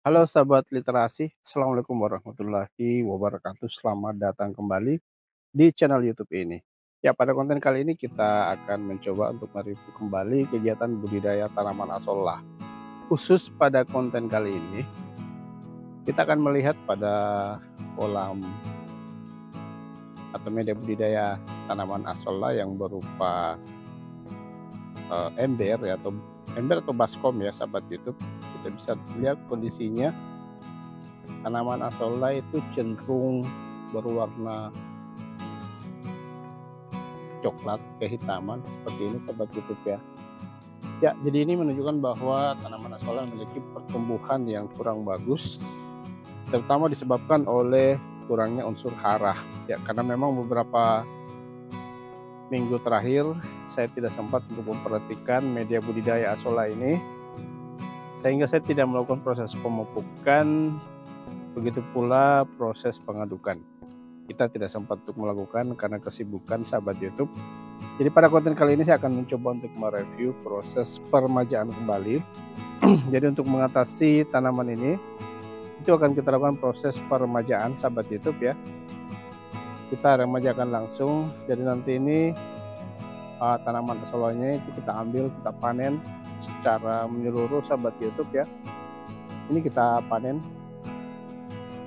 Halo sahabat literasi, Assalamualaikum warahmatullahi wabarakatuh. Selamat datang kembali di channel YouTube ini. Ya, pada konten kali ini kita akan mencoba untuk mereview kembali kegiatan budidaya tanaman asollah. Khusus pada konten kali ini, kita akan melihat pada kolam atau media budidaya tanaman asollah yang berupa ember ya, atau baskom ya sahabat YouTube. Kita bisa lihat kondisinya. Tanaman asollah itu cenderung berwarna coklat kehitaman seperti ini sahabat YouTube ya. Ya, jadi ini menunjukkan bahwa tanaman asollah memiliki pertumbuhan yang kurang bagus, terutama disebabkan oleh kurangnya unsur hara. Ya, karena memang beberapa minggu terakhir saya tidak sempat untuk memperhatikan media budidaya asollah ini, sehingga saya tidak melakukan proses pemupukan. Begitu pula proses pengadukan. Kita tidak sempat untuk melakukan karena kesibukan sahabat YouTube. Jadi pada konten kali ini saya akan mencoba untuk mereview proses peremajaan kembali. Jadi untuk mengatasi tanaman ini, itu akan kita lakukan proses peremajaan sahabat YouTube ya. Kita remajakan langsung. Jadi nanti ini tanaman asollahnya itu kita ambil, kita panen secara menyeluruh sahabat YouTube ya. Ini kita panen.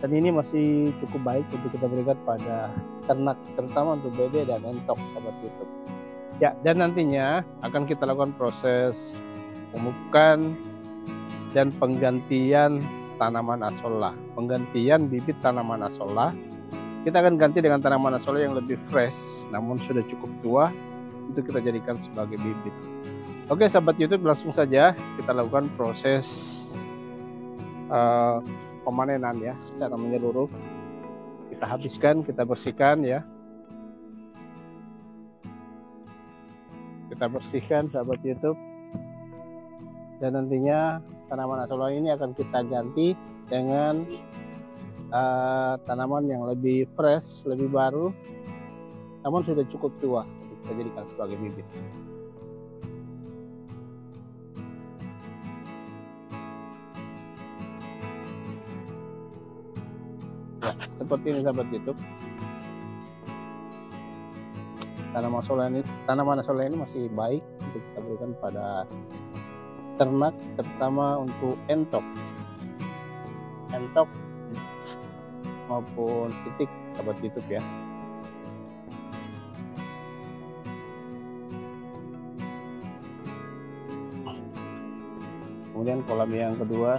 Dan ini masih cukup baik untuk kita berikan pada ternak, terutama untuk bebek dan entok sahabat YouTube. Ya, dan nantinya akan kita lakukan proses pemupukan dan penggantian tanaman asollah, penggantian bibit tanaman asollah. Kita akan ganti dengan tanaman asollah yang lebih fresh, namun sudah cukup tua untuk kita jadikan sebagai bibit. Oke sahabat YouTube, langsung saja kita lakukan proses pemanenan ya secara menyeluruh. Kita habiskan, kita bersihkan ya. Kita bersihkan sahabat YouTube. Dan nantinya tanaman asollah ini akan kita ganti dengan tanaman yang lebih fresh, lebih baru, namun sudah cukup tua untuk kita jadikan sebagai bibit. Ya, seperti ini sahabat YouTube. Tanaman asollah ini masih baik untuk kita berikan pada ternak, terutama untuk entok maupun itik sahabat YouTube ya. Kemudian kolam yang kedua,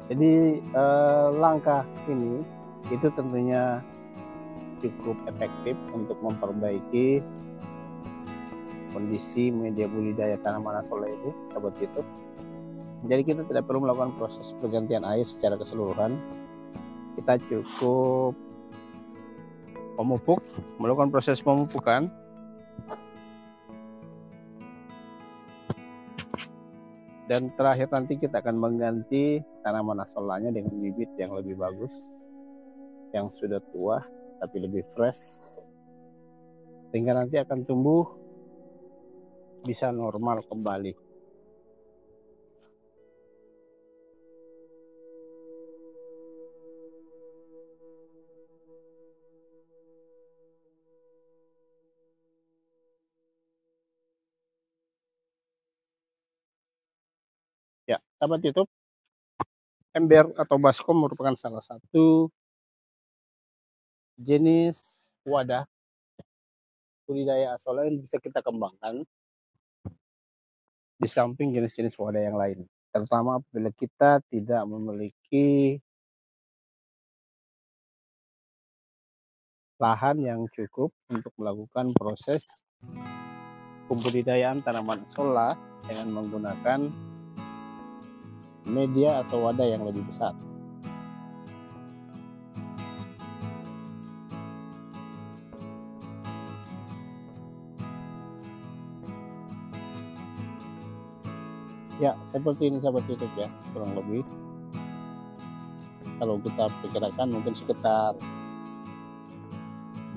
jadi langkah ini itu tentunya cukup efektif untuk memperbaiki kondisi media budidaya tanaman asollah ini sahabat YouTube. Jadi kita tidak perlu melakukan proses pergantian air secara keseluruhan. Kita cukup melakukan proses pemupukan. Dan terakhir nanti kita akan mengganti tanaman asollahnya dengan bibit yang lebih bagus, yang sudah tua tapi lebih fresh, sehingga nanti akan tumbuh bisa normal kembali. Ya, sahabat YouTube, ember atau baskom merupakan salah satu jenis wadah budidaya asollah yang bisa kita kembangkan di samping jenis-jenis wadah yang lain, terutama apabila kita tidak memiliki lahan yang cukup untuk melakukan proses pembudidayaan tanaman asollah dengan menggunakan media atau wadah yang lebih besar. Ya, seperti ini sahabat YouTube ya, kurang lebih. Kalau kita perkirakan mungkin sekitar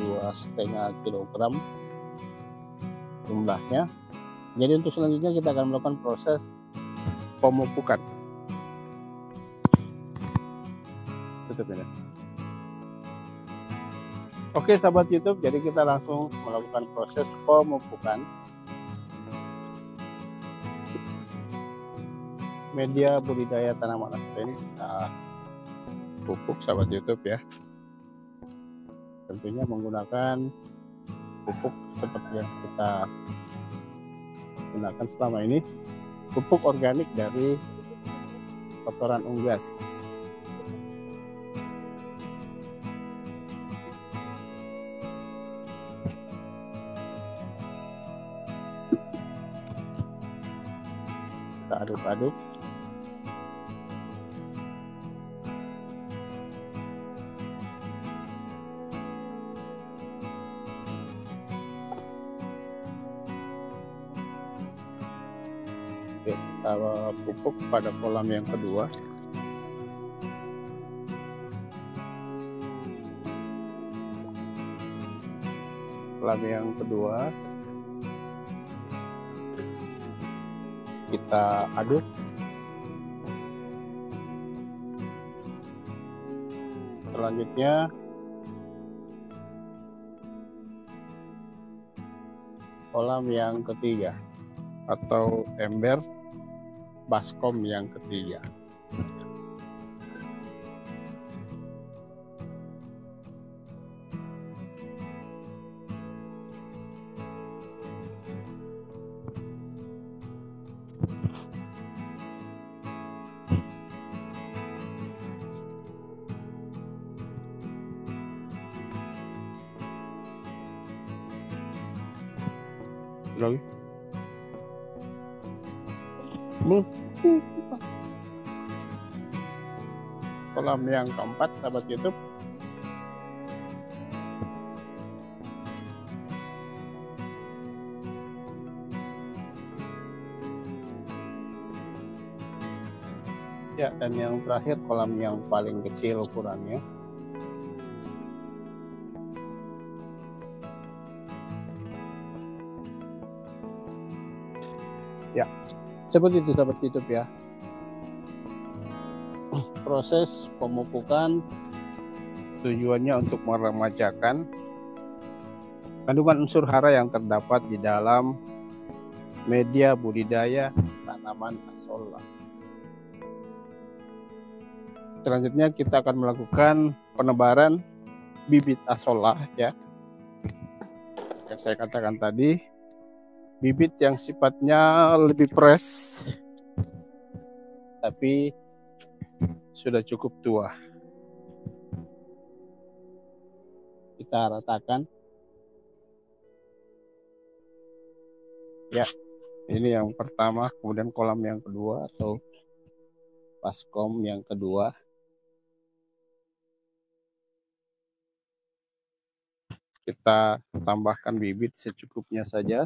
2,5 kilogram jumlahnya. Jadi untuk selanjutnya kita akan melakukan proses pemupukan. Tutup ini. Oke sahabat YouTube, jadi kita langsung melakukan proses pemupukan media budidaya tanaman asolla ini. Kita pupuk sahabat YouTube ya. Tentunya menggunakan pupuk seperti yang kita gunakan selama ini, pupuk organik dari kotoran unggas. Kita aduk-aduk. Oke, kita pupuk pada kolam yang kedua. Kolam yang kedua kita aduk. Selanjutnya kolam yang ketiga atau ember baskom yang ketiga. Lagi. Kolam yang keempat sahabat YouTube. Ya, dan yang terakhir kolam yang paling kecil ukurannya. Ya, seperti itu sahabat YouTube ya. Proses pemupukan tujuannya untuk meremajakan kandungan unsur hara yang terdapat di dalam media budidaya tanaman asolla. Selanjutnya kita akan melakukan penebaran bibit asolla ya. Yang saya katakan tadi, bibit yang sifatnya lebih fresh tapi sudah cukup tua. Kita ratakan. Ya, ini yang pertama, kemudian kolam yang kedua atau baskom yang kedua. Kita tambahkan bibit secukupnya saja.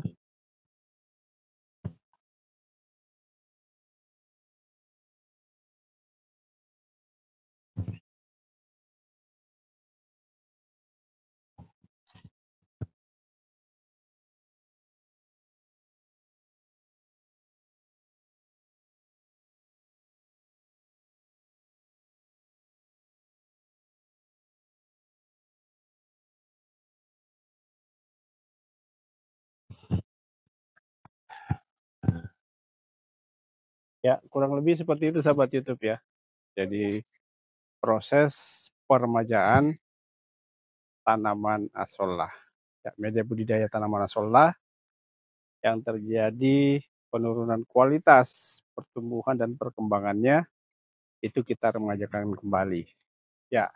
Ya, kurang lebih seperti itu sahabat YouTube ya. Jadi proses peremajaan tanaman asolla. Ya, media budidaya tanaman asolla yang terjadi penurunan kualitas pertumbuhan dan perkembangannya, itu kita remajakan kembali. Ya,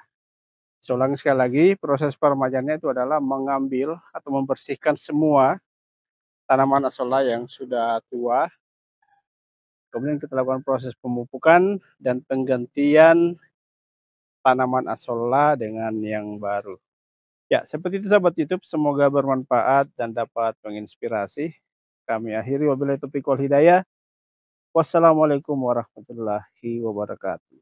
saya ulangi sekali lagi, proses peremajaannya itu adalah mengambil atau membersihkan semua tanaman asolla yang sudah tua. Kemudian kita lakukan proses pemupukan dan penggantian tanaman asolla dengan yang baru. Ya, seperti itu sahabat YouTube, semoga bermanfaat dan dapat menginspirasi. Kami akhiri, wabillahi taufiq wal hidayah. Wassalamualaikum warahmatullahi wabarakatuh.